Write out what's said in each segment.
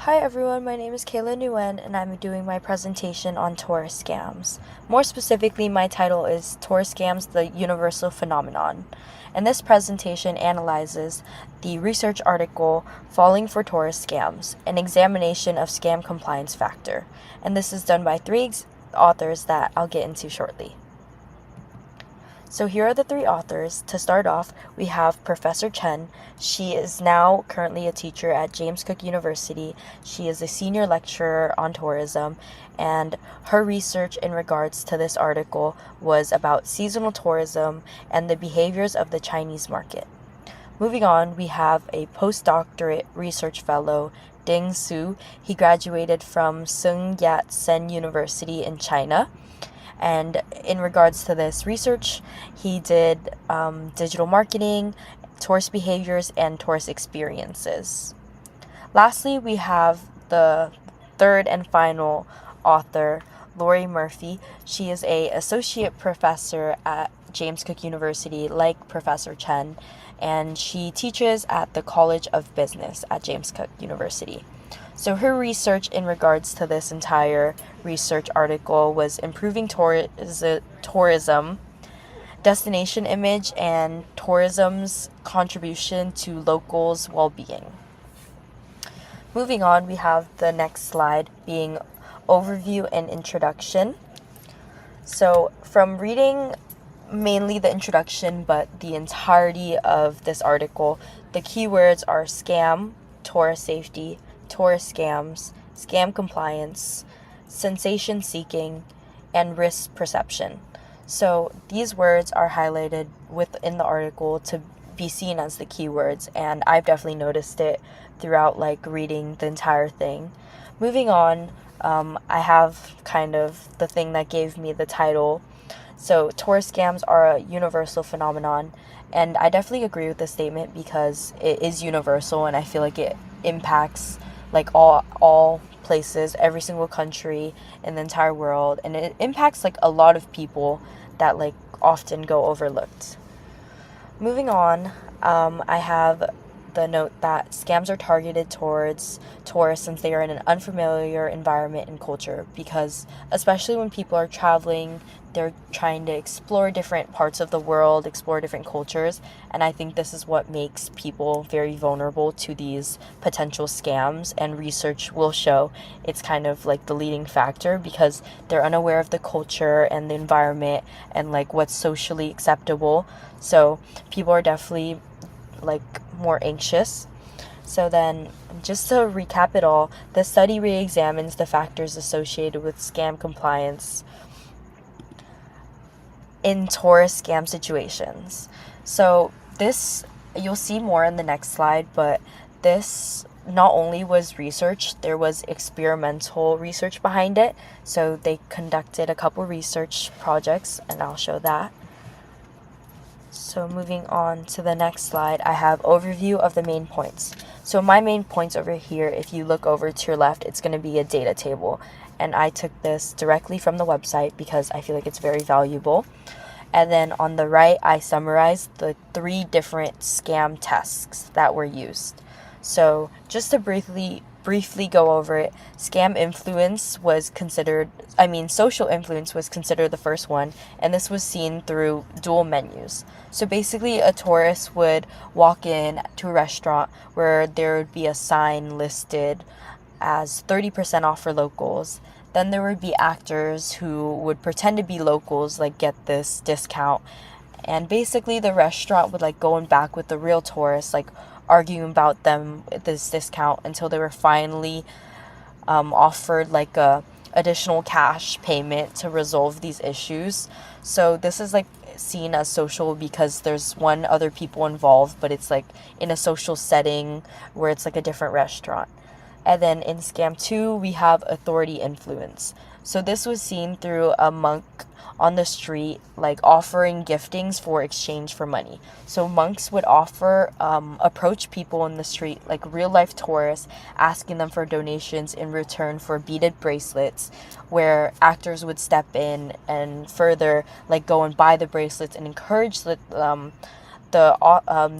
Hi everyone, my name is Kayla Nguyen and I'm doing my presentation on tourist scams. More specifically, my title is Tourist Scams, the Universal Phenomenon. And this presentation analyzes the research article Falling for Tourist Scams, an examination of scam compliance factor. And this is done by three authors that I'll get into shortly. So here are the three authors. To start off, we have Professor Chen. She is now currently a teacher at James Cook University. She is a senior lecturer on tourism, and her research in regards to this article was about seasonal tourism and the behaviors of the Chinese market. Moving on, we have a postdoctorate research fellow, Ding Su. He graduated from Sun Yat-sen University in China. And in regards to this research, he did digital marketing, tourist behaviors, and tourist experiences. Lastly, we have the third and final author, Lori Murphy. She is an associate professor at James Cook University, like Professor Chen, and she teaches at the College of Business at James Cook University. So her research in regards to this entire research article was improving tourism, destination image, and tourism's contribution to locals' well-being. Moving on, we have the next slide being overview and introduction. So from reading mainly the introduction, but the entirety of this article, the keywords are scam, tourist safety, tourist scams, scam compliance, sensation seeking, and risk perception. So these words are highlighted within the article to be seen as the keywords, and I've definitely noticed it throughout reading the entire thing. Moving on, I have kind of the thing that gave me the title. So tourist scams are a universal phenomenon, and I definitely agree with this statement because it is universal, and I feel like it impacts all places, every single country in the entire world, and it impacts a lot of people that often go overlooked. Moving on, I have the note that scams are targeted towards tourists since they are in an unfamiliar environment and culture, because especially when people are traveling, they're trying to explore different parts of the world, explore different cultures, and I think this is what makes people very vulnerable to these potential scams, and research will show it's kind of the leading factor because they're unaware of the culture and the environment and what's socially acceptable. So people are definitely more anxious. So then, just to recap it all, the study re-examines the factors associated with scam compliance in tourist scam situations. So this, you'll see more in the next slide, but this not only was research, there was experimental research behind it. So they conducted a couple research projects, and I'll show that. So moving on to the next slide, I have overview of the main points. So my main points over here, if you look over to your left, it's going to be a data table. And I took this directly from the website because I feel like it's very valuable. And then on the right, I summarized the 3 different scam tests that were used. So just to briefly go over it, social influence was considered the first one, and this was seen through dual menus. So basically, a tourist would walk in to a restaurant where there would be a sign listed as 30% off for locals. Then there would be actors who would pretend to be locals, get this discount. And basically the restaurant would go in back with the real tourists, arguing about them this discount until they were finally offered a additional cash payment to resolve these issues. So this is seen as social because there's one other people involved, but it's in a social setting where it's a different restaurant. And then in scam 2, we have authority influence. So this was seen through a monk on the street, offering giftings for exchange for money. So monks would approach people in the street, real life tourists, asking them for donations in return for beaded bracelets, where actors would step in and further, go and buy the bracelets and encourage the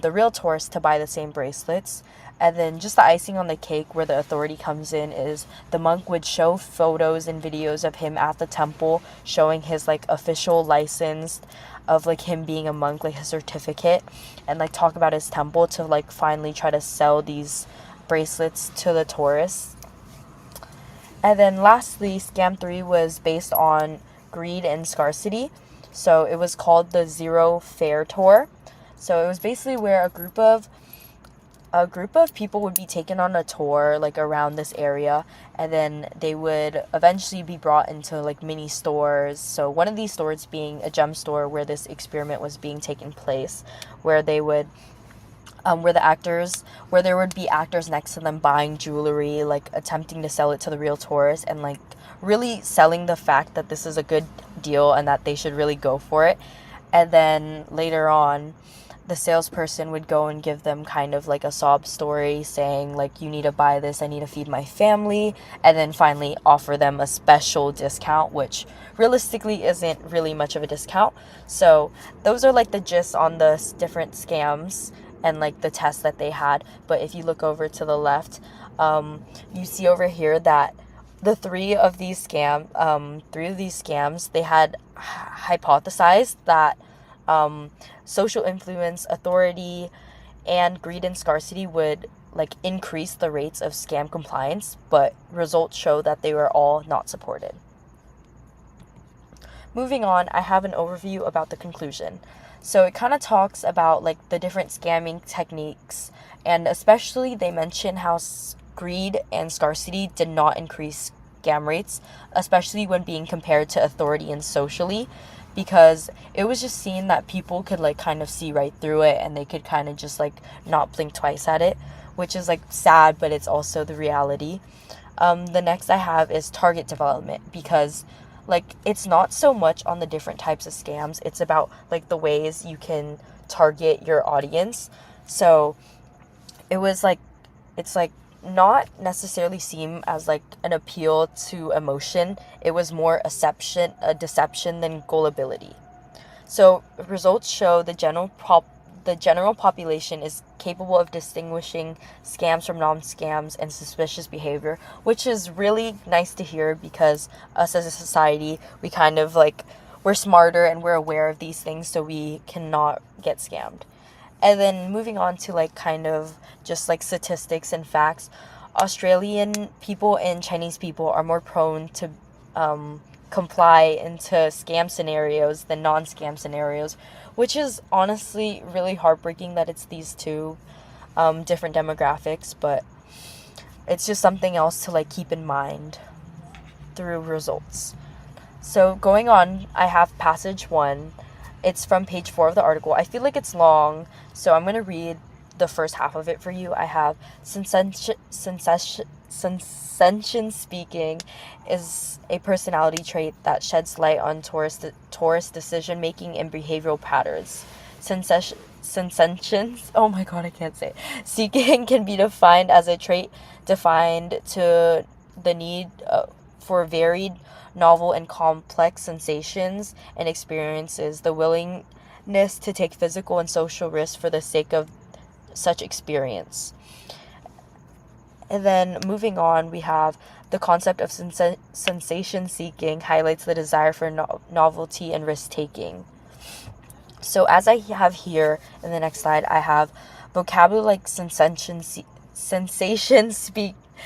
real tourists to buy the same bracelets. And then just the icing on the cake where the authority comes in is the monk would show photos and videos of him at the temple, showing his like official license of like him being a monk, like his certificate, and like talk about his temple to like finally try to sell these bracelets to the tourists. And then lastly, scam 3 was based on greed and scarcity. So it was called the Zero Fare Tour. So it was basically where a group of people would be taken on a tour like around this area, and then they would eventually be brought into like mini stores. So one of these stores being a gem store where this experiment was being taken place, where they would where there would be actors next to them buying jewelry, like attempting to sell it to the real tourists, and like really selling the fact that this is a good deal and that they should really go for it. And then later on, the salesperson would go and give them kind of like a sob story saying like, you need to buy this, I need to feed my family, and then finally offer them a special discount, which realistically isn't really much of a discount. So those are like the gist on the different scams and like the tests that they had. But if you look over to the left, you see over here that the three of these scams, they had hypothesized that social influence, authority, and greed and scarcity would like increase the rates of scam compliance, but results show that they were all not supported. Moving on, I have an overview about the conclusion. So it kind of talks about like the different scamming techniques, and especially they mention how greed and scarcity did not increase scam rates, especially when being compared to authority and socially, because it was just seen that people could like kind of see right through it, and they could kind of just like not blink twice at it, which is like sad, but it's also the reality. The next I have is target development, because like it's not so much on the different types of scams, it's about like the ways you can target your audience. So it was like, it's like not necessarily seem as like an appeal to emotion, it was more a deception than gullibility. So results show the general population is capable of distinguishing scams from non-scams and suspicious behavior, which is really nice to hear, because us as a society, we kind of like, we're smarter and we're aware of these things, so we cannot get scammed. And then moving on to like kind of just like statistics and facts, Australian people and Chinese people are more prone to comply into scam scenarios than non-scam scenarios, which is honestly really heartbreaking that it's these two different demographics, but it's just something else to like keep in mind through results. So going on, I have passage 1. It's from page 4 of the article. I feel like it's long, so I'm going to read the first half of it for you. I have sensation speaking is a personality trait that sheds light on tourist decision making and behavioral patterns. Sensations, oh my god, I can't say it. Seeking can be defined as a trait defined to the need for varied, novel, and complex sensations and experiences, the willingness to take physical and social risks for the sake of such experience. And then moving on, we have the concept of sensation seeking highlights the desire for novelty and risk taking. So as I have here in the next slide, I have vocabulary like sensation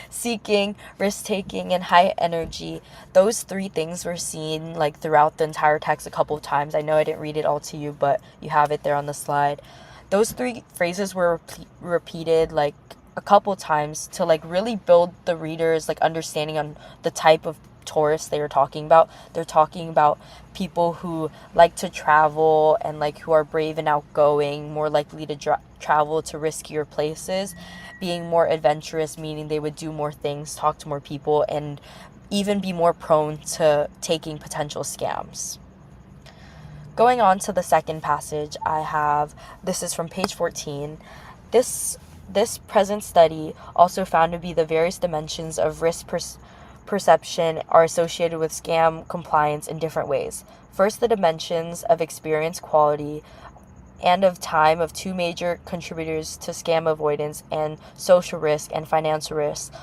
seeking, risk taking, and high energy. Those three things were seen like throughout the entire text a couple of times. I know I didn't read it all to you, but you have it there on the slide. Those three phrases were repeated like a couple times to like really build the reader's like understanding on the type of tourists they were talking about. They're talking about people who like to travel and like who are brave and outgoing, more likely to travel to riskier places, being more adventurous, meaning they would do more things, talk to more people, and even be more prone to taking potential scams. Going on to the second passage, I have, this is from page 14. This present study also found to be the various dimensions of risk perception are associated with scam compliance in different ways. First, the dimensions of experience quality and of time of two major contributors to scam avoidance and social risk and financial risk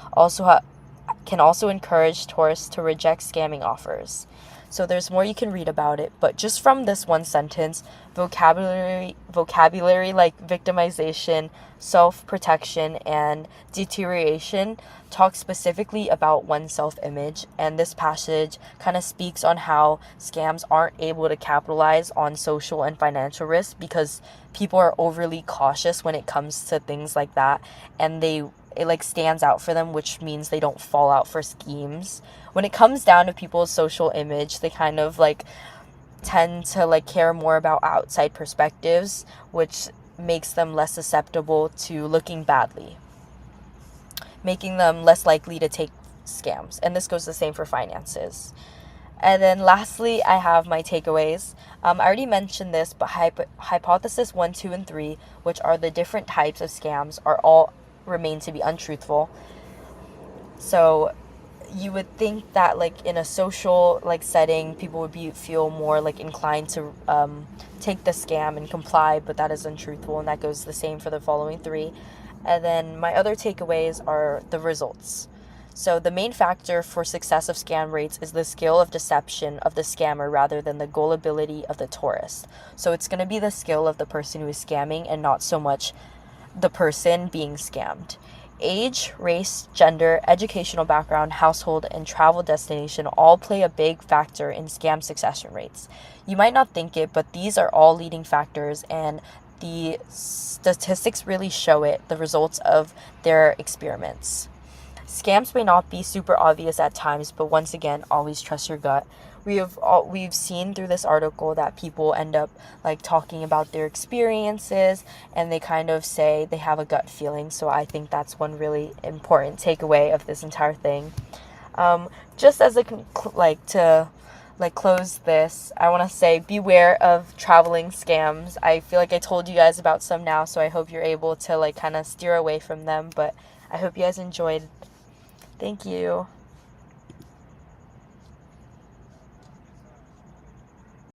can also encourage tourists to reject scamming offers. So there's more you can read about it, but just from this one sentence, vocabulary like victimization, self-protection, and deterioration talk specifically about one's self-image, and this passage kind of speaks on how scams aren't able to capitalize on social and financial risk because people are overly cautious when it comes to things like that, and it like stands out for them, which means they don't fall out for schemes. When it comes down to people's social image, they kind of like tend to like care more about outside perspectives, which makes them less susceptible to looking badly, making them less likely to take scams. And this goes the same for finances. And then lastly, I have my takeaways. I already mentioned this, but hypothesis 1, 2, and 3, which are the different types of scams, are all remain to be untruthful. So you would think that like in a social like setting, people would feel more like inclined to take the scam and comply, but that is untruthful, and that goes the same for the following three. And then my other takeaways are the results. So the main factor for success of scam rates is the skill of deception of the scammer rather than the gullibility of the tourist. So it's going to be the skill of the person who is scamming and not so much the person being scammed. Age, race, gender, educational background, household, and travel destination all play a big factor in scam success rates. You might not think it, but these are all leading factors, and the statistics really show it, the results of their experiments. Scams may not be super obvious at times, but once again, always trust your gut. We've seen through this article that people end up like talking about their experiences, and they kind of say they have a gut feeling. So I think that's one really important takeaway of this entire thing. Just as to close this, I want to say beware of traveling scams. I feel like I told you guys about some now, so I hope you're able to like kind of steer away from them. But I hope you guys enjoyed. Thank you.